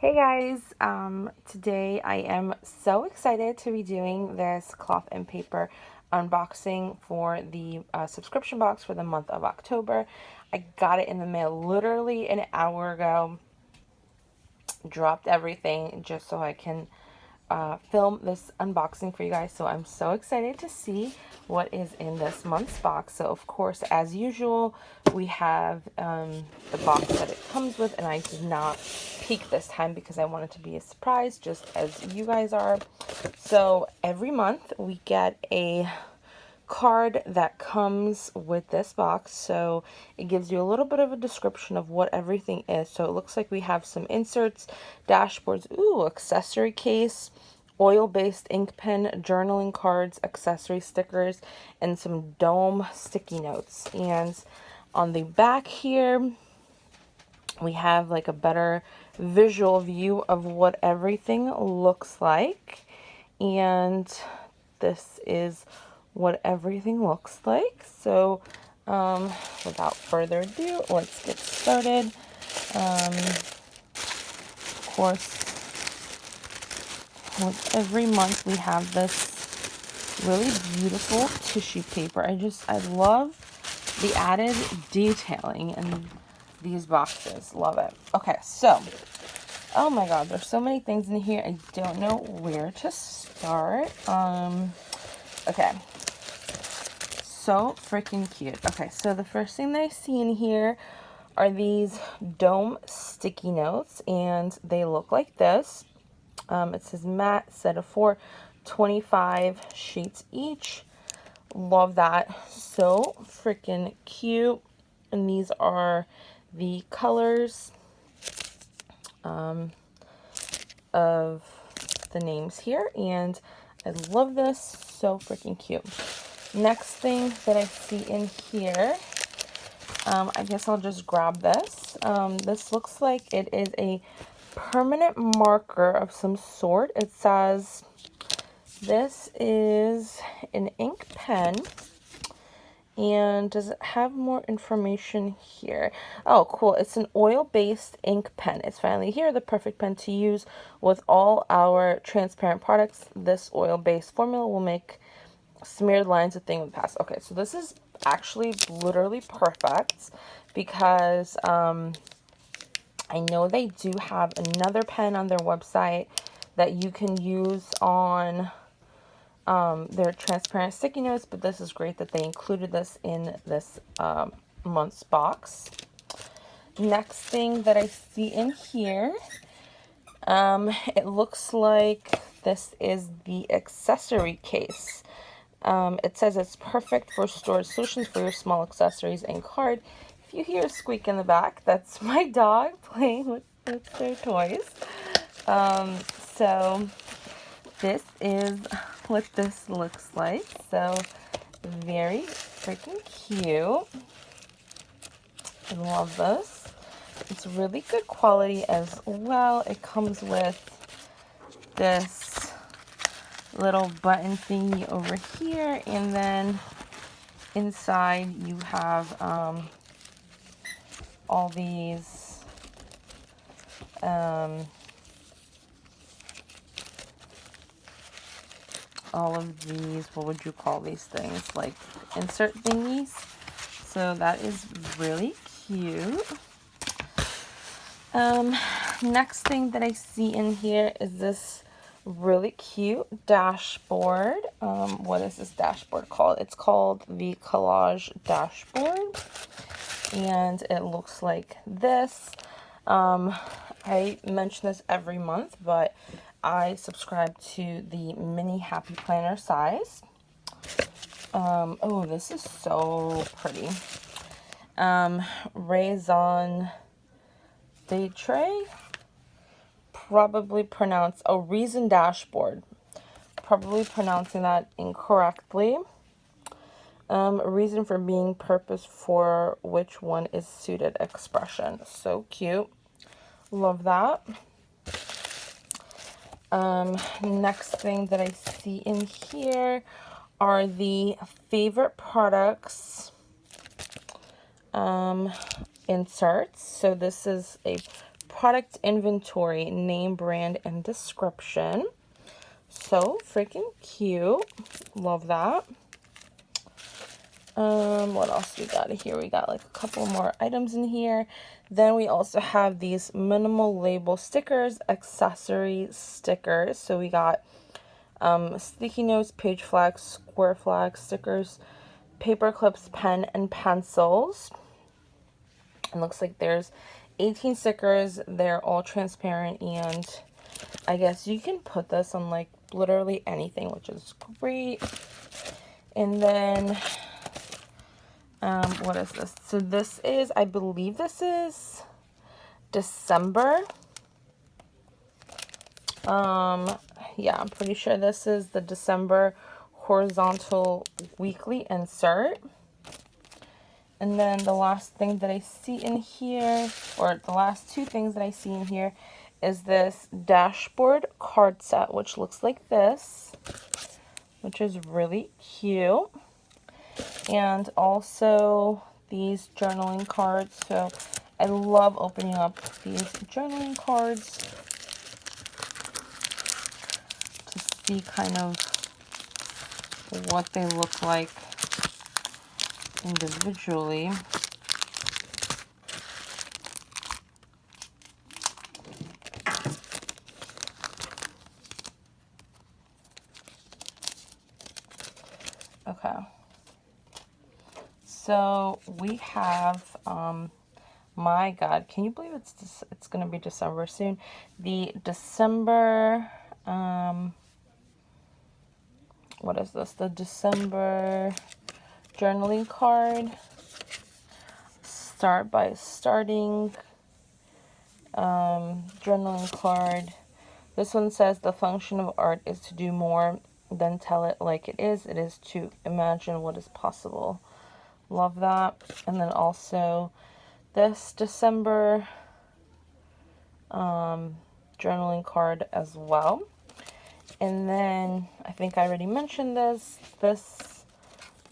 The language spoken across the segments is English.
Hey guys, today I am so excited to be doing this cloth and paper unboxing for the subscription box for the month of October. I got it in the mail literally an hour ago, dropped everything just so I can film this unboxing for you guys. So I'm so excited to see what is in this month's box. So of course, as usual, we have the box that it comes with, and I did not peek this time because I wanted to be a surprise, just as you guys are. So every month we get a card that comes with this box, so it gives you a little bit of a description of what everything is. So it looks like we have some inserts, dashboards, accessory case, oil-based ink pen, journaling cards, accessory stickers, and some dome sticky notes. And on the back here we have like a better visual view of what everything looks like, and this is what everything looks like. So without further ado, let's get started. Of course, with every month we have this really beautiful tissue paper. I love the added detailing in these boxes. Love it. Okay, so oh my god, there's so many things in here. I don't know where to start. Okay, so freaking cute. Okay, so the first thing that I see in here are these dome sticky notes, and they look like this. It says matte, set of 4, 25 sheets each. Love that. So freaking cute. And these are the colors of the names here, and I love this. So freaking cute. Next thing that I see in here, I guess I'll just grab this. This looks like it is a permanent marker of some sort. It says this is an ink pen. And does it have more information here? Oh, cool. It's an oil-based ink pen. It's finally here, the perfect pen to use with all our transparent products. This oil-based formula will make smeared lines a thing of the past. Okay, so this is actually literally perfect because I know they do have another pen on their website that you can use on their transparent sticky notes, but this is great that they included this in this month's box. Next thing that I see in here, it looks like this is the accessory case. It says it's perfect for storage solutions for your small accessories and card. If you hear a squeak in the back, that's my dog playing with their toys. So this is what this looks like. So very freaking cute. I love this. It's really good quality as well. It comes with this little button thingy over here, and then inside you have all these what would you call these things, like insert thingies. So that is really cute. Next thing that I see in here is this really cute dashboard. What is this dashboard called? It's called the Collage Dashboard, and it looks like this. I mention this every month, but I subscribe to the mini happy planner size. Oh, this is so pretty. Raison Datre, probably pronounced a reason dashboard. Probably pronouncing that incorrectly. A reason for being, purpose for which one is suited expression. So cute. Love that. Next thing that I see in here are the favorite products inserts. So this is a product inventory, name, brand, and description. So freaking cute. Love that. What else we got here? We got like a couple more items in here. Then we also have these minimal label stickers, accessory stickers. So we got sticky notes, page flags, square flags, stickers, paper clips, pen, and pencils. It looks like there's 18 stickers. They're all transparent, and I guess you can put this on like literally anything, which is great. And then what is this? So this is, I believe this is December. Yeah, I'm pretty sure this is the December horizontal weekly insert. And then the last thing that I see in here, or the last two things that I see in here, is this dashboard card set, which looks like this, which is really cute. And also these journaling cards. So I love opening up these journaling cards to see kind of what they look like individually. Okay. So we have, my God, can you believe it's going to be December soon? The December, what is this? The December journaling card. Start by starting, journaling card. This one says the function of art is to do more than tell it like it is. It is to imagine what is possible. Love that. And then also this December journaling card as well. And then I think I already mentioned this. This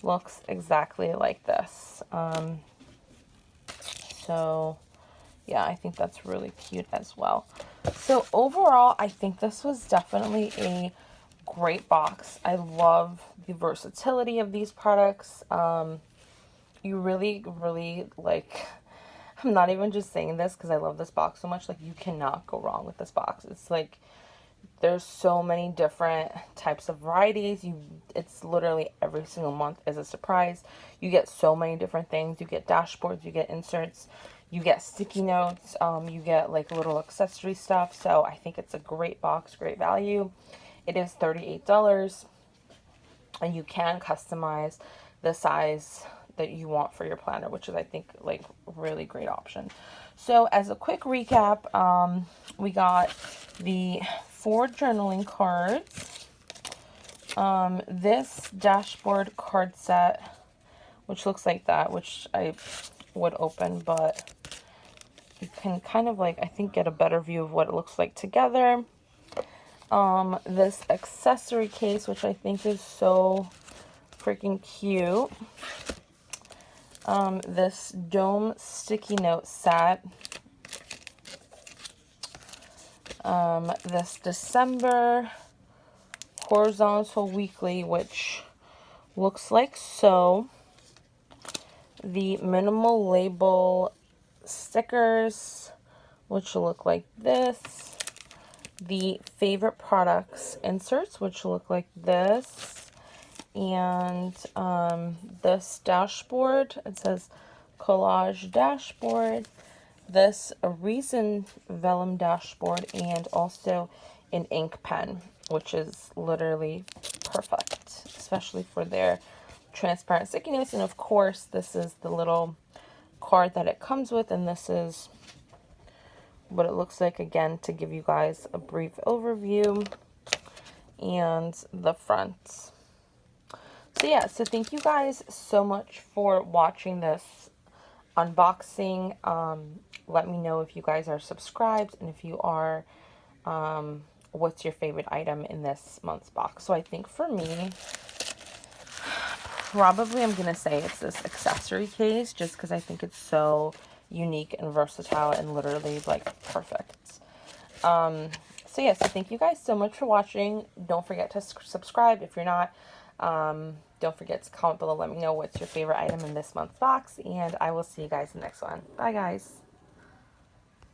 looks exactly like this. So yeah, I think that's really cute as well. So overall, I think this was definitely a great box. I love the versatility of these products. You really, like, I'm not even just saying this because I love this box so much. Like, you cannot go wrong with this box. It's like, there's so many different types of varieties. It's literally every single month is a surprise. You get so many different things. You get dashboards, you get inserts, you get sticky notes, you get like little accessory stuff. So I think it's a great box, great value. It is $38, and you can customize the size that you want for your planner, which is, I think, like really great option. So as a quick recap, we got the 4 journaling cards, this dashboard card set, which looks like that, which I would open, but you can kind of like, I think, get a better view of what it looks like together. This accessory case, which I think is so freaking cute. This dome sticky note set. This December horizontal weekly, which looks like so. The minimal label stickers, which look like this. The favorite products inserts, which look like this. And this dashboard, it says Collage Dashboard. This a resin vellum dashboard, and also an ink pen, which is literally perfect, especially for their transparent stickiness. And of course, this is the little card that it comes with, and this is what it looks like, again, to give you guys a brief overview, and the front. So yeah, so thank you guys so much for watching this unboxing. Let me know if you guys are subscribed, and if you are, what's your favorite item in this month's box. So I think for me, probably I'm gonna say it's this accessory case, just because I think it's so unique and versatile and literally like perfect. So yeah, so thank you guys so much for watching. Don't forget to subscribe if you're not. Don't forget to comment below, let me know what's your favorite item in this month's box, and I will see you guys in the next one. Bye guys.